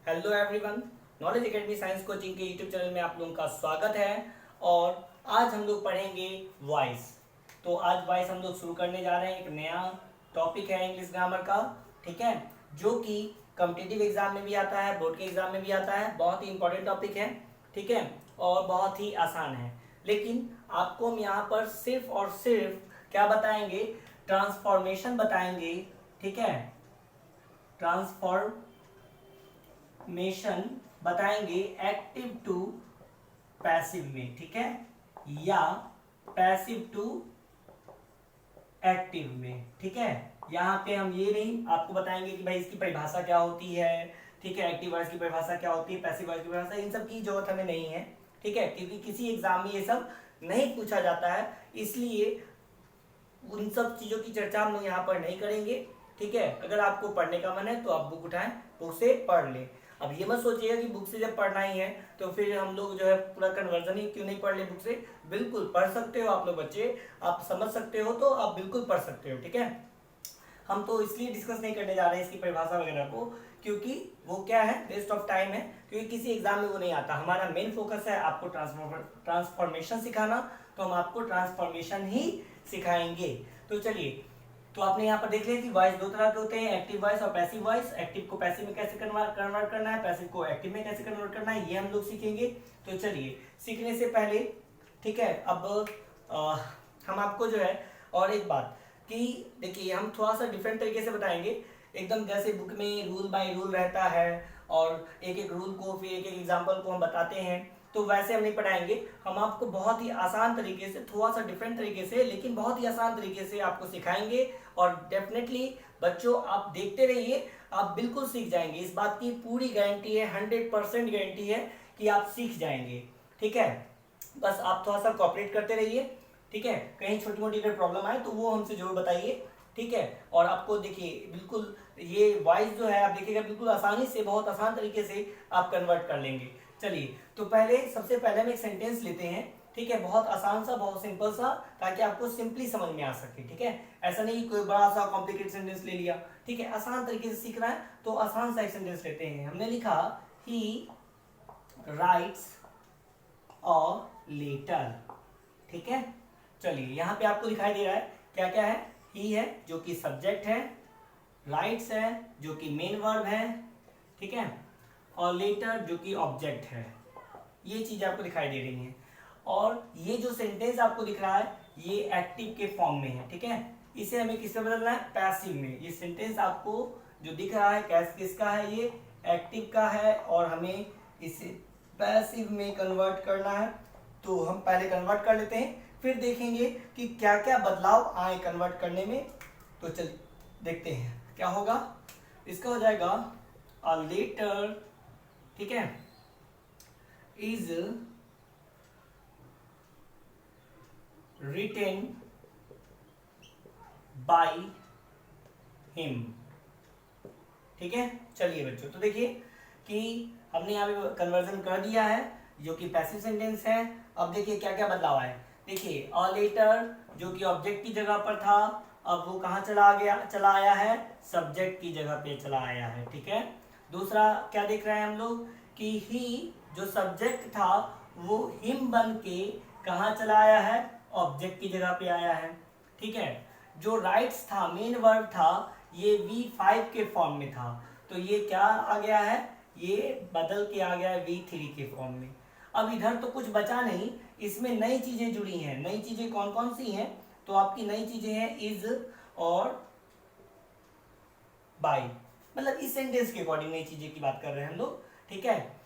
Hello everyone, knowledge academy science coaching के YouTube channel में आप लोगों का स्वागत है। और आज हम लोग पढ़ेंगे वॉइस। तो आज वॉइस हम लोग शुरू करने जा रहे हैं। एक नया टॉपिक है इंग्लिश ग्रामर का, ठीक है, जो कि कॉम्पिटिटिव एग्जाम में भी आता है, बोर्ड के एग्जाम में भी आता है। बहुत ही इंपॉर्टेंट टॉपिक है, ठीक है, और बहुत ही आसान है। लेकिन आपको हम यहाँ पर सिर्फ और सिर्फ क्या बताएंगे, ट्रांसफॉर्मेशन बताएंगे, ठीक है, ट्रांसफॉर्मेशन बताएंगे एक्टिव टू पैसिव में, ठीक है, या पैसिव टू एक्टिव में, ठीक है। यहाँ पे हम ये नहीं आपको बताएंगे कि भाई इसकी परिभाषा क्या होती है, ठीक है, एक्टिव वॉइस की परिभाषा क्या होती है, पैसिव वॉइस की परिभाषा, इन सब की जरूरत हमें नहीं है, ठीक है, क्योंकि किसी एग्जाम में ये सब नहीं पूछा जाता है, इसलिए उन सब चीजों की चर्चा हम लोग यहाँ पर नहीं करेंगे, ठीक है। अगर आपको पढ़ने का मन है तो आप बुक उठाएं, बुक से पढ़ लें। अब ये मत सोचिएगा कि बुक से जब पढ़ना ही है तो फिर हम लोग जो है पूरा कन्वर्जन ही क्यों नहीं पढ़ ले बुक से। बिल्कुल पढ़ सकते हो आप लोग बच्चे, आप समझ सकते हो तो आप बिल्कुल पढ़ सकते हो, ठीक है। हम तो इसलिए डिस्कस नहीं करने जा रहे हैं इसकी परिभाषा वगैरह को, क्योंकि वो क्या है, वेस्ट ऑफ टाइम है, क्योंकि किसी एग्जाम में वो नहीं आता। हमारा मेन फोकस है आपको ट्रांसफॉर्मेशन सिखाना, तो हम आपको ट्रांसफॉर्मेशन ही सिखाएंगे। तो चलिए, तो आपने यहाँ पर देख लिया कि वॉइस दो तरह के होते हैं, एक्टिव वॉइस और पैसिव वॉइस। एक्टिव को पैसिव में कैसे कन्वर्ट करना है, पैसिव को एक्टिव में कैसे कन्वर्ट करना है, ये हम लोग सीखेंगे। तो चलिए, सीखने से पहले, ठीक है, अब हम आपको जो है और एक बात कि देखिए, हम थोड़ा सा डिफरेंट तरीके से बताएंगे, एकदम जैसे बुक में रूल बाय रूल रहता है और एक एक रूल को फिर एक एक एग्जाम्पल को हम बताते हैं, तो वैसे हम नहीं पढ़ाएंगे। हम आपको बहुत ही आसान तरीके से, थोड़ा सा डिफरेंट तरीके से, लेकिन बहुत ही आसान तरीके से आपको सिखाएंगे। और डेफिनेटली बच्चों आप देखते रहिए, आप बिल्कुल सीख जाएंगे। इस बात की पूरी गारंटी है, 100% गारंटी है कि आप सीख जाएंगे, ठीक है। बस आप थोड़ा सा कॉपरेट करते रहिए, ठीक है। कहीं छोटी मोटी अगर प्रॉब्लम आए तो वो हमसे जरूर बताइए, ठीक है। और आपको देखिए, बिल्कुल ये वॉइस जो है आप देखिएगा बिल्कुल आसानी से, बहुत आसान तरीके से आप कन्वर्ट कर लेंगे। चलिए, तो सबसे पहले हम एक सेंटेंस लेते हैं, ठीक है, बहुत आसान सा, बहुत सिंपल सा, ताकि आपको सिंपली समझ में आ सके, ठीक है। ऐसा नहीं कोई बड़ा सा कॉम्प्लिकेटेड सेंटेंस ले लिया, ठीक है, आसान तरीके से सीखना है तो आसान सा एक सेंटेंस लेते हैं। हमने लिखा ही राइट्स अ लेटर, ठीक है। चलिए, यहाँ पे आपको दिखाई दे रहा है क्या क्या है, ही है जो कि सब्जेक्ट है, राइट्स है जो कि मेन वर्ब है, ठीक है, और लेटर जो कि ऑब्जेक्ट है। ये चीज आपको दिखाई दे रही है। और ये जो सेंटेंस आपको दिख रहा है ये एक्टिव के फॉर्म में है, ठीक है। इसे हमें किस में बदलना है, पैसिव में। ये सेंटेंस आपको जो दिख रहा है किसका है, ये एक्टिव का है, और हमें इसे पैसिव में कन्वर्ट करना है। तो हम पहले कन्वर्ट कर लेते हैं, फिर देखेंगे कि क्या क्या बदलाव आए कन्वर्ट करने में। तो चलिए देखते हैं क्या होगा। इसका हो जाएगा अ लेटर, ठीक है, इज रिटेन बाय हिम, ठीक है। चलिए बच्चों, तो देखिए कि हमने यहाँ पे कन्वर्जन कर दिया है जो कि पैसिव सेंटेंस है। अब देखिए क्या क्या बदलाव है। देखिए, अ लेटर जो कि ऑब्जेक्ट की जगह पर था, अब वो कहाँ चला आया है, सब्जेक्ट की जगह पे चला आया है, ठीक है। दूसरा क्या देख रहे हैं हम लोग कि ही जो सब्जेक्ट था वो हिम बन के कहाँ चला आया है, ऑब्जेक्ट की जगह पे आया है, ठीक है। जो राइट्स था, मेन वर्ब था, ये V5 के फॉर्म में था, तो ये क्या आ गया है, ये बदल के आ गया है V3 के फॉर्म में। अब इधर तो कुछ बचा नहीं, इसमें नई चीजें जुड़ी हैं। नई चीजें कौन कौन सी हैं, तो आपकी नई चीजें हैं इज और बाय, मतलब इस सेंटेंस के अकॉर्डिंग नई चीजें की बात कर रहे हैं हम लोग, ठीक है।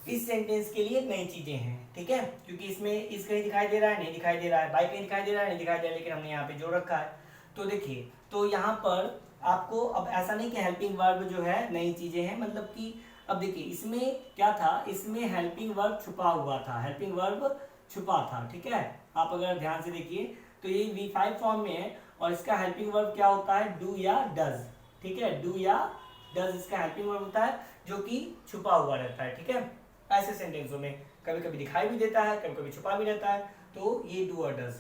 इस सेंटेंस के लिए नई चीजें हैं, ठीक है, क्योंकि इसमें इस कहीं दिखाई दे रहा है, नहीं दिखाई दे रहा है, बाय कहीं दिखाई दे रहा है, नहीं दिखाई दे रहा है, लेकिन हमने यहाँ पे जोड़ रखा है। तो देखिए, तो यहाँ पर आपको अब ऐसा नहीं कि हेल्पिंग वर्ब जो है नई चीजें हैं, मतलब कि अब देखिए इसमें क्या था, इसमें हेल्पिंग वर्ब छुपा हुआ था, हेल्पिंग वर्ब छुपा था, ठीक है। आप अगर ध्यान से देखिए तो ये V5 फॉर्म में है, और इसका हेल्पिंग वर्ब क्या होता है, डू या डज, ठीक है, डू या डज इसका हेल्पिंग वर्ब होता है जो कि छुपा हुआ रहता है, ठीक है। ऐसे सेंटेंसों में कभी कभी दिखाई भी देता है, कभी कभी छुपा भी रहता है, तो ये डू और डज।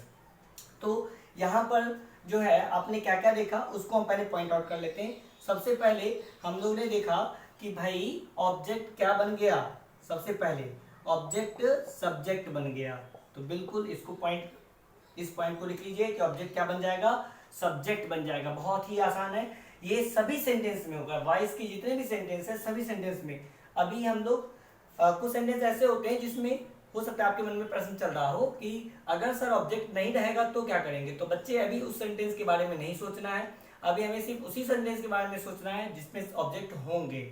तो यहाँ पर जो है आपने क्या क्या देखा उसको हम पहले पॉइंट आउट कर लेते हैं। सबसे पहले हम लोग ने देखा कि भाई ऑब्जेक्ट क्या बन गया, सबसे पहले ऑब्जेक्ट सब्जेक्ट बन गया। तो बिल्कुल इसको इस पॉइंट को लिख लीजिए कि ऑब्जेक्ट क्या बन जाएगा, सब्जेक्ट बन जाएगा। बहुत ही आसान है, ये सभी सेंटेंस में होगा, वॉइस के जितने भी सेंटेंस है सभी सेंटेंस में। अभी हम लोग कुछ सेंटेंस ऐसे होते हैं जिसमें हो सकता है आपके मन में प्रश्न चल रहा हो कि अगर सर ऑब्जेक्ट नहीं रहेगा तो क्या करेंगे। तो बच्चे अभी उस सेंटेंस के बारे में नहीं सोचना है, अभी हमें सिर्फ उसी सेंटेंस के बारे में सोचना है जिसमें ऑब्जेक्ट होंगे।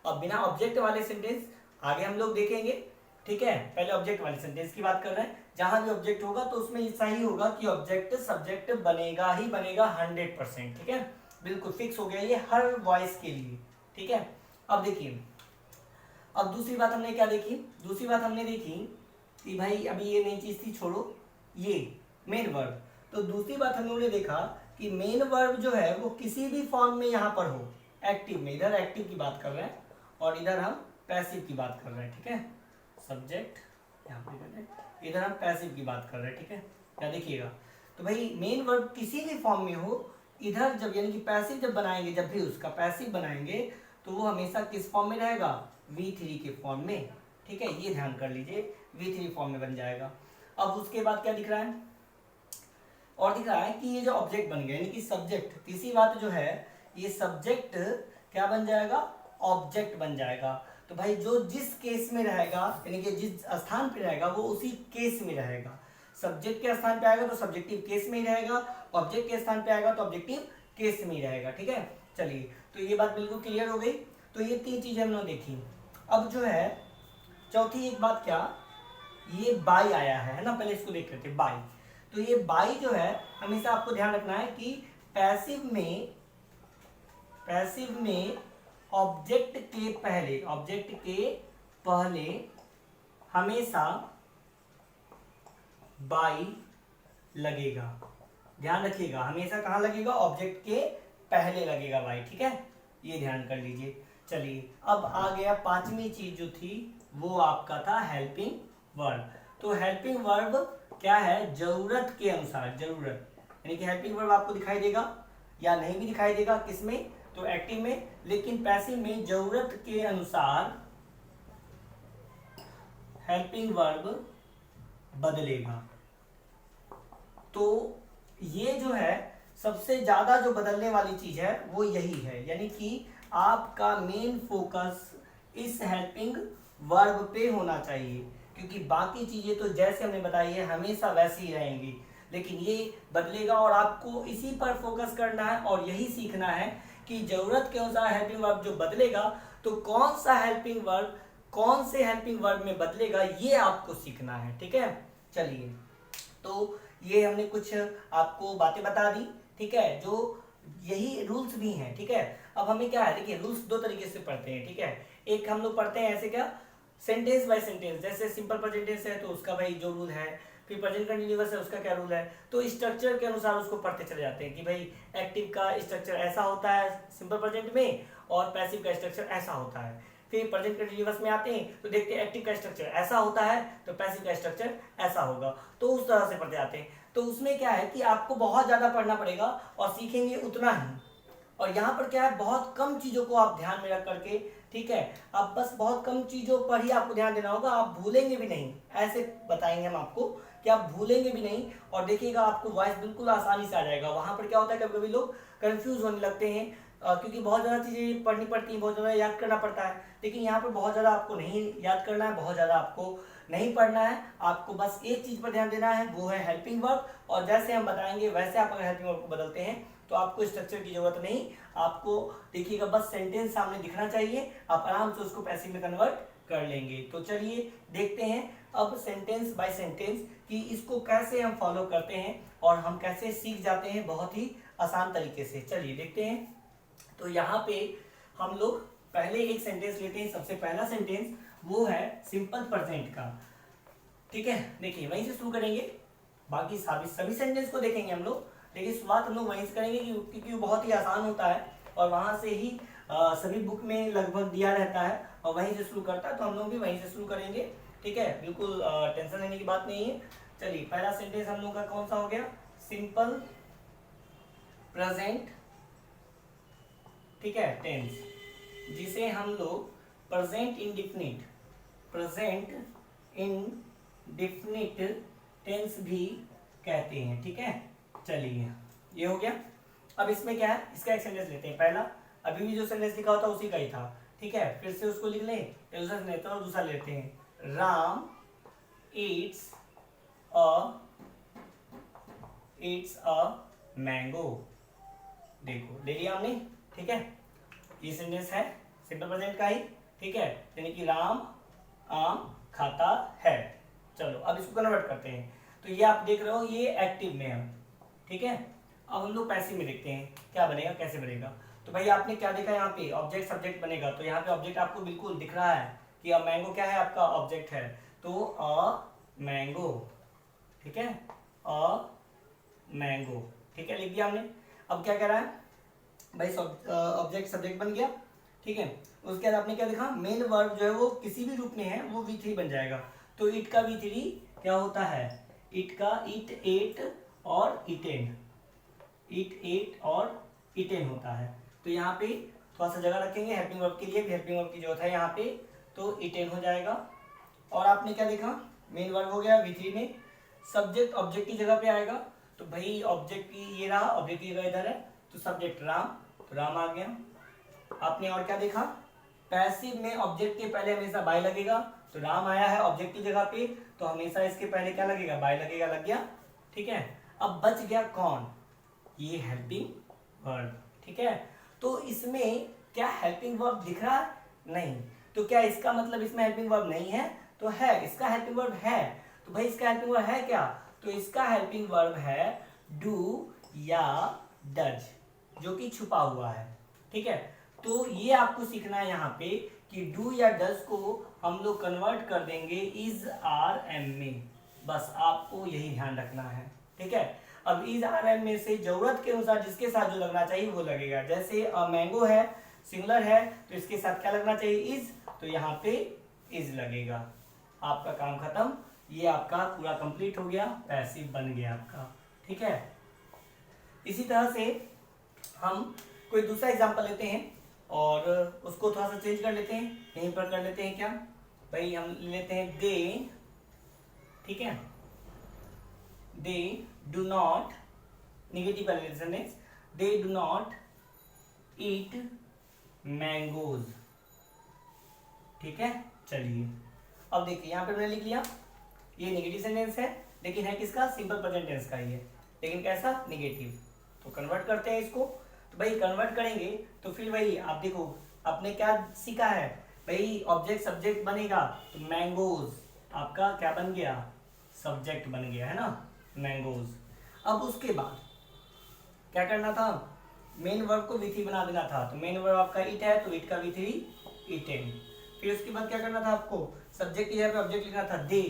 अब बिना ऑब्जेक्ट वाले सेंटेंस आगे हम लोग देखेंगे, ठीक है। पहले ऑब्जेक्ट वाले सेंटेंस की बात कर रहे हैं, जहां भी ऑब्जेक्ट होगा तो उसमें ऐसा ही होगा कि ऑब्जेक्ट सब्जेक्ट बनेगा ही बनेगा 100%, ठीक है। बिल्कुल फिक्स हो गया ये हर वॉइस के लिए, ठीक है। अब देखिए, अब दूसरी बात हमने क्या देखी, दूसरी बात हमने देखी कि भाई अभी ये नई चीज थी, छोड़ो ये मेन वर्ब। तो दूसरी बात हम लोगों ने देखा कि मेन वर्ब जो है वो किसी भी फॉर्म में यहाँ पर हो, एक्टिव में, इधर एक्टिव की बात कर रहे हैं और इधर हम पैसिव की बात कर रहे हैं, ठीक है। सब्जेक्ट यहाँ पे, इधर हम पैसिव की बात कर रहे हैं, ठीक है। क्या देखिएगा, तो भाई मेन वर्ब किसी भी फॉर्म में हो, इधर जब यानी कि पैसिव जब बनाएंगे, जब भी उसका पैसिव बनाएंगे तो वो हमेशा किस फॉर्म में रहेगा, V3 के फॉर्म में, ठीक है। ये ध्यान कर लीजिए, V3 फॉर्म में बन जाएगा। अब उसके बाद क्या दिख रहा है, और दिख रहा है कि ये जो ऑब्जेक्ट बन गया यानी कि सब्जेक्ट, तीसरी बात जो है ये सब्जेक्ट क्या बन जाएगा, ऑब्जेक्ट बन जाएगा। तो भाई जो जिस केस में रहेगा यानी कि जिस स्थान पे रहेगा वो उसी केस में रहेगा। सब्जेक्ट के स्थान पे आएगा तो सब्जेक्टिव केस में ही रहेगा, ऑब्जेक्ट के स्थान पे आएगा तो ऑब्जेक्टिव केस में ही रहेगा, ठीक है। चलिए, तो ये बात बिल्कुल क्लियर हो गई। तो ये तीन चीजें हमने देखी। अब जो है चौथी एक बात, क्या ये बाई आया है ना, पहले इसको देख लेते हैं, बाई। तो ये बाई जो है हमेशा आपको ध्यान रखना है कि पैसिव में ऑब्जेक्ट के पहले हमेशा बाई लगेगा। ध्यान रखिएगा, हमेशा कहां लगेगा, ऑब्जेक्ट के पहले लगेगा बाई, ठीक है। ये ध्यान कर लीजिए। चलिए, अब आ गया पांचवी चीज जो थी वो आपका था हेल्पिंग वर्ब। तो हेल्पिंग वर्ब क्या है, जरूरत के अनुसार, जरूरत यानी कि हेल्पिंग वर्ब आपको दिखाई देगा या नहीं भी दिखाई देगा, किसमें, तो एक्टिव में, लेकिन पैसिव में जरूरत के अनुसार हेल्पिंग वर्ब बदलेगा। तो ये जो है सबसे ज्यादा जो बदलने वाली चीज है वो यही है, यानी कि आपका मेन फोकस इस हेल्पिंग वर्ब पे होना चाहिए, क्योंकि बाकी चीजें तो जैसे हमने बताई है हमेशा वैसी ही रहेंगी, लेकिन ये बदलेगा और आपको इसी पर फोकस करना है और यही सीखना है कि जरूरत के अनुसार हेल्पिंग वर्ब जो बदलेगा तो कौन सा हेल्पिंग वर्ब कौन से हेल्पिंग वर्ब में बदलेगा, ये आपको सीखना है, ठीक है। चलिए, तो ये हमने कुछ आपको बातें बता दी, ठीक है, जो यही रूल्स भी हैं, ठीक है। अब हमें क्या है, देखिए रूल्स दो तरीके से पढ़ते हैं, ठीक है। एक हम लोग पढ़ते हैं ऐसे, क्या, सेंटेंस बाय सेंटेंस, जैसे सिंपल प्रेजेंट टेंस है तो उसका भाई जो रूल है, फिर प्रेजेंट कंटिन्यूअस है उसका क्या रूल है, तो स्ट्रक्चर के अनुसार उसको पढ़ते चले जाते हैं कि भाई एक्टिव का स्ट्रक्चर ऐसा होता है सिंपल प्रेजेंट में और पैसिव का स्ट्रक्चर ऐसा होता है। फिर प्रेजेंट कंटिन्यूअस में आते हैं तो देखते हैं एक्टिव का स्ट्रक्चर ऐसा होता है तो पैसिव का स्ट्रक्चर ऐसा होगा, तो उस तरह से पढ़ते जाते हैं। तो उसमें क्या है कि आपको बहुत ज्यादा पढ़ना पड़ेगा और सीखेंगे उतना ही, और यहाँ पर क्या है बहुत कम चीजों को आप ध्यान में रख करके, ठीक है, आप बस बहुत कम चीजों पर ही आपको ध्यान देना होगा, आप भूलेंगे भी नहीं, ऐसे बताएंगे हम आपको कि आप भूलेंगे भी नहीं, और देखिएगा आपको वॉइस बिल्कुल आसानी से आ जाएगा। वहां पर क्या होता है कभी कभी लोग कंफ्यूज होने लगते हैं क्योंकि बहुत ज़्यादा चीज़ें पढ़नी पड़ती हैं, बहुत ज़्यादा याद करना पड़ता है, लेकिन यहाँ पर बहुत ज़्यादा आपको नहीं याद करना है, बहुत ज़्यादा आपको नहीं पढ़ना है, आपको बस एक चीज़ पर ध्यान देना है, वो है हेल्पिंग वर्ब। और जैसे हम बताएंगे वैसे आप अगर हेल्पिंग वर्ब को बदलते हैं तो आपको स्ट्रक्चर की जरूरत नहीं, आपको देखिएगा बस सेंटेंस सामने दिखना चाहिए, आप आराम से उसको पैसिव में कन्वर्ट कर लेंगे। तो चलिए देखते हैं अब सेंटेंस बाय सेंटेंस कि इसको कैसे हम फॉलो करते हैं और हम कैसे सीख जाते हैं बहुत ही आसान तरीके से। चलिए देखते हैं। तो यहाँ पे हम लोग पहले एक सेंटेंस लेते हैं। सबसे पहला सेंटेंस वो है सिंपल प्रेजेंट का, ठीक है। देखिए वहीं से शुरू करेंगे, बाकी सभी सेंटेंस को देखेंगे हम लोग, लेकिन शुरुआत हम लोग वहीं से करेंगे क्योंकि वो बहुत ही आसान होता है और वहां से ही सभी बुक में लगभग दिया रहता है और वहीं से शुरू करता है, तो हम लोग भी वहीं से शुरू करेंगे, ठीक है। बिल्कुल टेंशन लेने की बात नहीं है। चलिए पहला सेंटेंस हम लोग का कौन सा हो गया, सिंपल प्रेजेंट, ठीक है, टेंस। जिसे हम लोग प्रेजेंट इंडिफिनिट टेंस भी कहते हैं। ठीक है, चलिए ये हो गया। अब इसमें क्या है, इसका एक सेंटेंस लेते हैं। पहला अभी भी जो सेंटेंस लिखा होता उसी का ही था। ठीक है, फिर से उसको लिख लें, दूसरा लेते हैं और दूसरा लेते हैं। Ram Yeats a mango. देखो ले लिया हमने। ठीक है, ये सेंटेंस है सिंपल प्रेजेंट का ही। ठीक है, यानी कि राम आम खाता है। चलो अब इसको कन्वर्ट करते हैं। तो ये आप देख रहे हो ये एक्टिव में है। ठीक है, अब हम लोग पैसिव में देखते हैं क्या बनेगा, कैसे बनेगा। तो भाई आपने क्या देखा यहाँ पे, ऑब्जेक्ट सब्जेक्ट बनेगा। तो यहाँ पे ऑब्जेक्ट आपको बिल्कुल दिख रहा है कि अब मैंगो क्या है, आपका ऑब्जेक्ट है। तो अ मैंगो। ठीक है, अ मैंगो। ठीक है, लिख दिया हमने। अब क्या कह रहा है भाई, ऑब्जेक्ट सब्जेक्ट बन गया। ठीक है, उसके बाद आपने क्या देखा, मेन वर्ब जो है वो किसी भी रूप में है वो V3 बन जाएगा। तो इट का V3 क्या होता है, इट का इट एट और इटेन, इट एट और इटेन होता है। तो यहाँ पे थोड़ा सा जगह रखेंगे हेल्पिंग वर्ब के लिए, हेल्पिंग वर्ब की जरूरत है यहाँ पे। तो इटेन हो जाएगा। और आपने क्या देखा, मेन वर्ब हो गया V3 में, सब्जेक्ट ऑब्जेक्ट की जगह पे आएगा। तो भाई ऑब्जेक्ट की ये रहा, ऑब्जेक्ट की जगह इधर है, तो सब्जेक्ट राम, तो राम आ गया। आपने और क्या देखा, पैसिव में ऑब्जेक्ट के पहले हमेशा बाय लगेगा। तो राम आया है ऑब्जेक्ट की जगह पे, तो हमेशा इसके पहले क्या लगेगा, बाय लगेगा, लग गया। ठीक है, अब बच गया कौन, ये हेल्पिंग वर्ब। ठीक है, तो इसमें क्या हेल्पिंग वर्ब दिख रहा है, नहीं। तो क्या इसका मतलब इसमें हेल्पिंग वर्ब नहीं है, तो है, इसका हेल्पिंग वर्ब है। तो भाई इसका हेल्पिंग वर्ब है क्या, तो इसका हेल्पिंग वर्ब है डू या डज, जो कि छुपा हुआ है। ठीक है, तो ये आपको सीखना है यहाँ पे कि डू या डज को हम लोग कन्वर्ट कर देंगे इज आर एम में। बस आपको यही ध्यान रखना है। ठीक है, अब इज आर एम में से जरूरत के अनुसार जिसके साथ जो लगना चाहिए वो लगेगा। जैसे मैंगो है, सिंगुलर है, तो इसके साथ क्या लगना चाहिए, इज, तो यहाँ पे इज लगेगा। आपका काम खत्म, ये आपका पूरा कंप्लीट हो गया, पैसिव बन गया आपका। ठीक है, इसी तरह से हम कोई दूसरा एग्जांपल लेते हैं और उसको थोड़ा सा चेंज कर लेते हैं, यहीं पर कर लेते हैं क्या भाई, हम लेते हैं दे। ठीक है, दे डू नॉट, निगेटिव का sentence, they do not eat mangoes. ठीक है, चलिए अब देखिए यहाँ पे मैंने लिख लिया, ये नेगेटिव सेंटेंस है लेकिन है किसका, सिंपल प्रेजेंट टेंस का ही है, लेकिन कैसा, नेगेटिव। तो कन्वर्ट करते हैं इसको। तो भाई कन्वर्ट करेंगे तो फिर वही आप देखो, आपने क्या सीखा है भाई, ऑब्जेक्ट सब्जेक्ट बनेगा, तो मैंगोज आपका क्या बन गया, सब्जेक्ट बन गया, है ना, मैंगोज। अब उसके बाद क्या करना था, मेन वर्ब को V3 बना देना था। तो मेन वर्ब आपका इट है, तो इट का V3 इटेन। फिर उसके बाद क्या करना था आपको, सब्जेक्ट की जगह पे ऑब्जेक्ट लिखना था दे।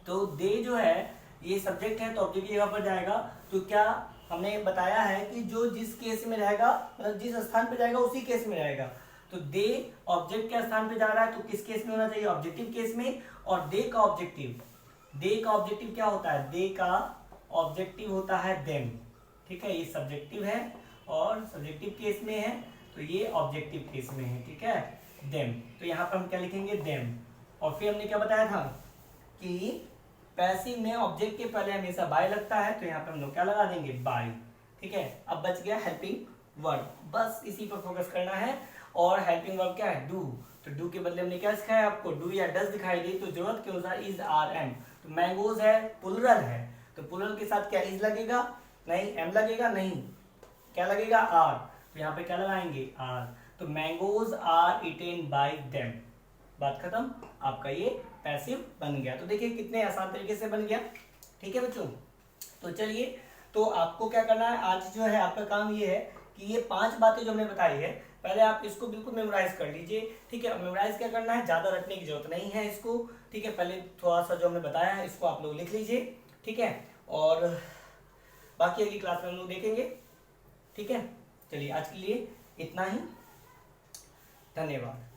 तो दे जो है ये सब्जेक्ट है, तो ऑब्जेक्ट की जगह पर जाएगा। तो क्या हमने बताया है कि जो जिस केस में रहेगा, मतलब जिस स्थान पे जाएगा उसी केस में रहेगा। तो दे ऑब्जेक्ट के स्थान पे जा रहा है, तो किस केस में होना चाहिए, ऑब्जेक्टिव केस में। और दे का ऑब्जेक्टिव, दे का ऑब्जेक्टिव क्या होता है, दे का ऑब्जेक्टिव होता है देम। ठीक है, ये सब्जेक्टिव है और सब्जेक्टिव केस में है, तो ये ऑब्जेक्टिव केस में है। ठीक है, देम। तो यहाँ पर हम क्या लिखेंगे, देम। और फिर हमने क्या बताया था कि पैसिव में ऑब्जेक्ट के पहले हमेशा बाय लगता है, तो यहाँ पे हम लोग क्या लगा देंगे, बाय। ठीक है, अब बच गया हेल्पिंग वर्ब, बस इसी पर फोकस करना है। और हेल्पिंग वर्ब क्या है, डू। तो डू के बदले हमने क्या सिखाया आपको, डू या डज दिखाई दी, तो जरूरत के अनुसार इज आर एम। तो मैंगोज है, प्लुरल है, तो प्लुरल के साथ क्या इज लगेगा, नहीं, एम लगेगा, नहीं, क्या लगेगा, आर। तो यहाँ पे क्या लगाएंगे, आर। तो mangoes are eaten by them, बात खत्म, आपका ये पैसिव बन गया। तो देखिए कितने आसान तरीके से बन गया। ठीक है बच्चों, तो चलिए, तो आपको क्या करना है, आज जो है आपका काम ये है कि ये 5 बातें जो हमने बताई है, पहले आप इसको बिल्कुल मेमोराइज कर लीजिए। ठीक है, मेमोराइज क्या करना है, ज़्यादा रटने की जरूरत नहीं है इसको। ठीक है, पहले थोड़ा सा जो हमने बताया है इसको आप लोग लिख लीजिए। ठीक है, और बाकी अगली क्लास में हम लोग देखेंगे। ठीक है, चलिए आज के लिए इतना ही, धन्यवाद।